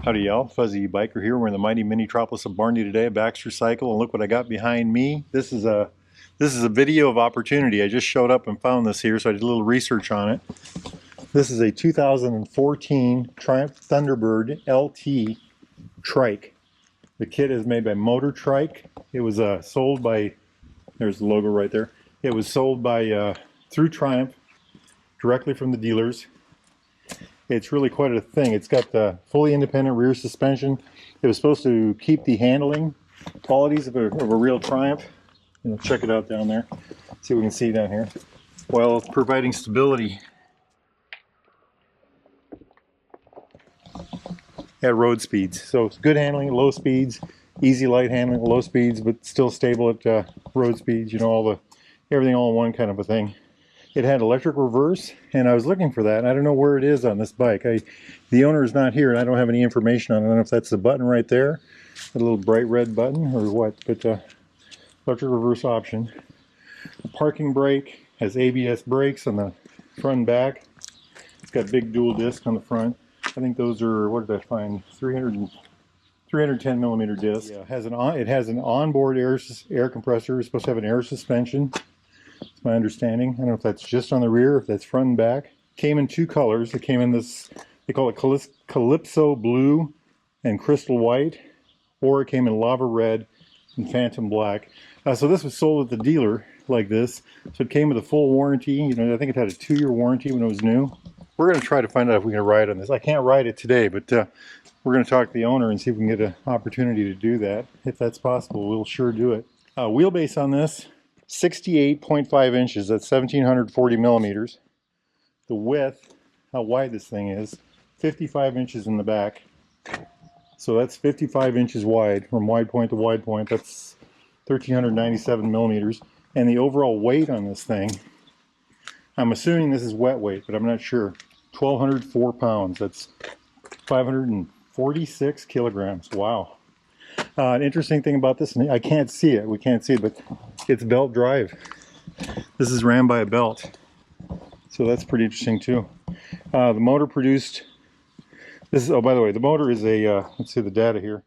Howdy y'all, Fuzzy Biker here. We're in the mighty Minnetropolis of Barney today at Baxter Cycle, and look what I got behind me. This is a video of opportunity. I just showed up and found this here, so I did a little research on it. This is a 2014 Triumph Thunderbird LT Trike. The kit is made by Motor Trike. It was sold by, there's the logo right there. It was sold by through Triumph, directly from the dealers. It's really quite a thing. It's got the fully independent rear suspension. It was supposed to keep the handling qualities of a real Triumph. You know, check it out down there. See what we can see down here. While providing stability at road speeds. So it's good handling at low speeds, easy light handling at low speeds, but still stable at road speeds. You know, everything all in one kind of a thing. It had electric reverse, and I was looking for that, and I don't know where it is on this bike. The owner is not here, and I don't have any information on it. I don't know if that's the button right there, a little bright red button, or what, but electric reverse option. Parking brake, has ABS brakes on the front and back. It's got big dual disc on the front. I think those are, what did I find, 310 millimeter disc. Yeah, it has an onboard air compressor. It's supposed to have an air suspension. That's my understanding. I don't know if that's just on the rear, if that's front and back. Came in two colors. It came in this, they call it Calypso Blue and Crystal White, or it came in Lava Red and Phantom Black. So this was sold at the dealer like this. So it came with a full warranty. You know, I think it had a 2-year warranty when it was new. We're going to try to find out if we can ride on this. I can't ride it today, but we're going to talk to the owner and see if we can get an opportunity to do that. If that's possible, we'll sure do it. Wheelbase on this, 68.5 inches, that's 1740 millimeters. The width, how wide this thing is, 55 inches in the back. So that's 55 inches wide, from wide point to wide point. That's 1397 millimeters. And the overall weight on this thing, I'm assuming this is wet weight, but I'm not sure. 1,204 pounds, that's 546 kilograms, wow. An interesting thing about this, I can't see it, we can't see it, but it's belt drive. This is ran by a belt. So that's pretty interesting too. The motor produced, this is, oh by the way, the motor is a, let's see the data here,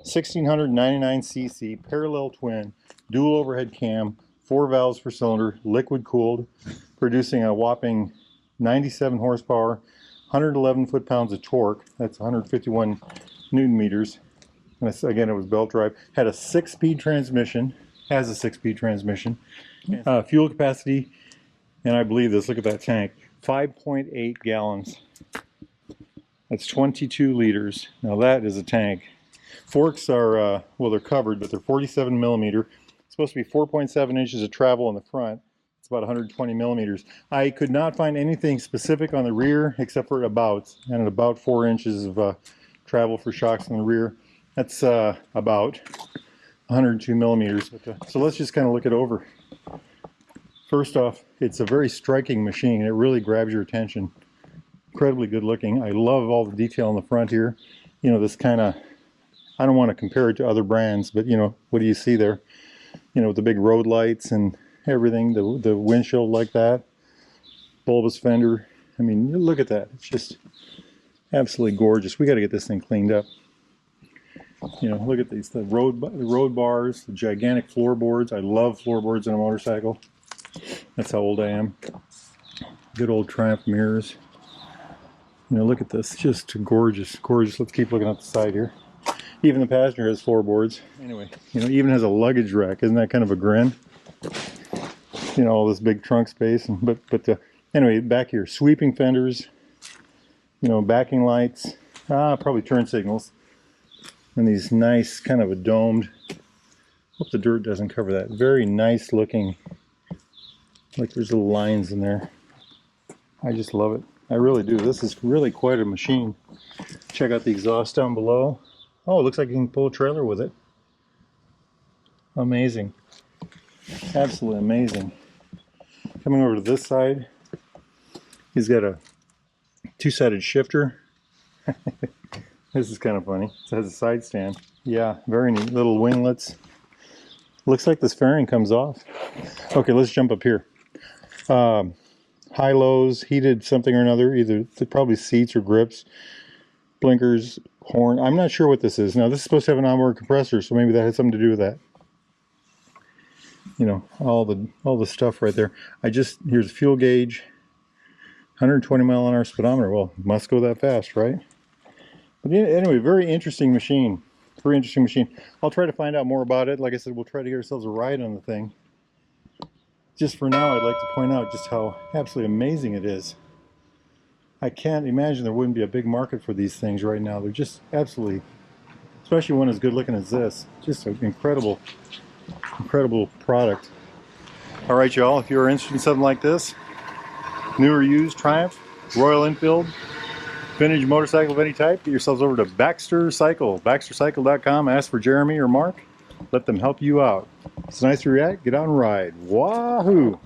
1699cc, parallel twin, dual overhead cam, 4 valves per cylinder, liquid cooled, producing a whopping 97 horsepower, 111 foot-pounds of torque, that's 151 newton meters. And again, it was belt drive. Had a 6-speed transmission, has a 6-speed transmission. Fuel capacity, and I believe this, look at that tank, 5.8 gallons. That's 22 liters. Now that is a tank. Forks are, well, they're covered, but they're 47 millimeter. It's supposed to be 4.7 inches of travel in the front. It's about 120 millimeters. I could not find anything specific on the rear except for abouts, and about 4 inches of travel for shocks in the rear. That's about 102 millimeters. So let's just kind of look it over. First off, it's a very striking machine. It really grabs your attention. Incredibly good looking. I love all the detail in the front here. You know, this kind of, I don't want to compare it to other brands, but you know, what do you see there? You know, with the big road lights and everything, the windshield like that, bulbous fender. I mean, look at that. It's just absolutely gorgeous. We got to get this thing cleaned up. You know, look at these, the road bars, the gigantic floorboards. I love floorboards in a motorcycle. That's how old I am. Good old Triumph mirrors. You know, look at this, just gorgeous, gorgeous. Let's keep looking at the side here. Even the passenger has floorboards. Anyway, you know, even has a luggage rack. Isn't that kind of a grin? You know, all this big trunk space. And, but anyway, back here, sweeping fenders. You know, backing lights. Probably turn signals. And these nice kind of a domed, hope the dirt doesn't cover that, very nice looking, like there's little lines in there. I just love it. I really do. This is really quite a machine. Check out the exhaust down below. Oh, it looks like you can pull a trailer with it. Amazing. Absolutely amazing. Coming over to this side, he's got a 2-sided shifter. This is kind of funny. It has a side stand. Yeah, very neat. Little winglets. Looks like this fairing comes off. Okay, let's jump up here. High lows, heated something or another, either probably seats or grips, blinkers, horn. I'm not sure what this is. Now, this is supposed to have an onboard compressor, so maybe that has something to do with that. You know, all the stuff right there. Here's a fuel gauge, 120 mile an hour speedometer. Well, it must go that fast, right? But anyway, very interesting machine. Very interesting machine. I'll try to find out more about it. Like I said, we'll try to get ourselves a ride on the thing. Just for now, I'd like to point out just how absolutely amazing it is. I can't imagine there wouldn't be a big market for these things right now. They're just absolutely, especially one as good looking as this, just an incredible product. All right, y'all, if you're interested in something like this, new or used Triumph, Royal Enfield, vintage motorcycle of any type, get yourselves over to Baxter Cycle, baxtercycle.com. Ask for Jeremy or Mark. Let them help you out. It's nice to react. Get out and ride. Wahoo!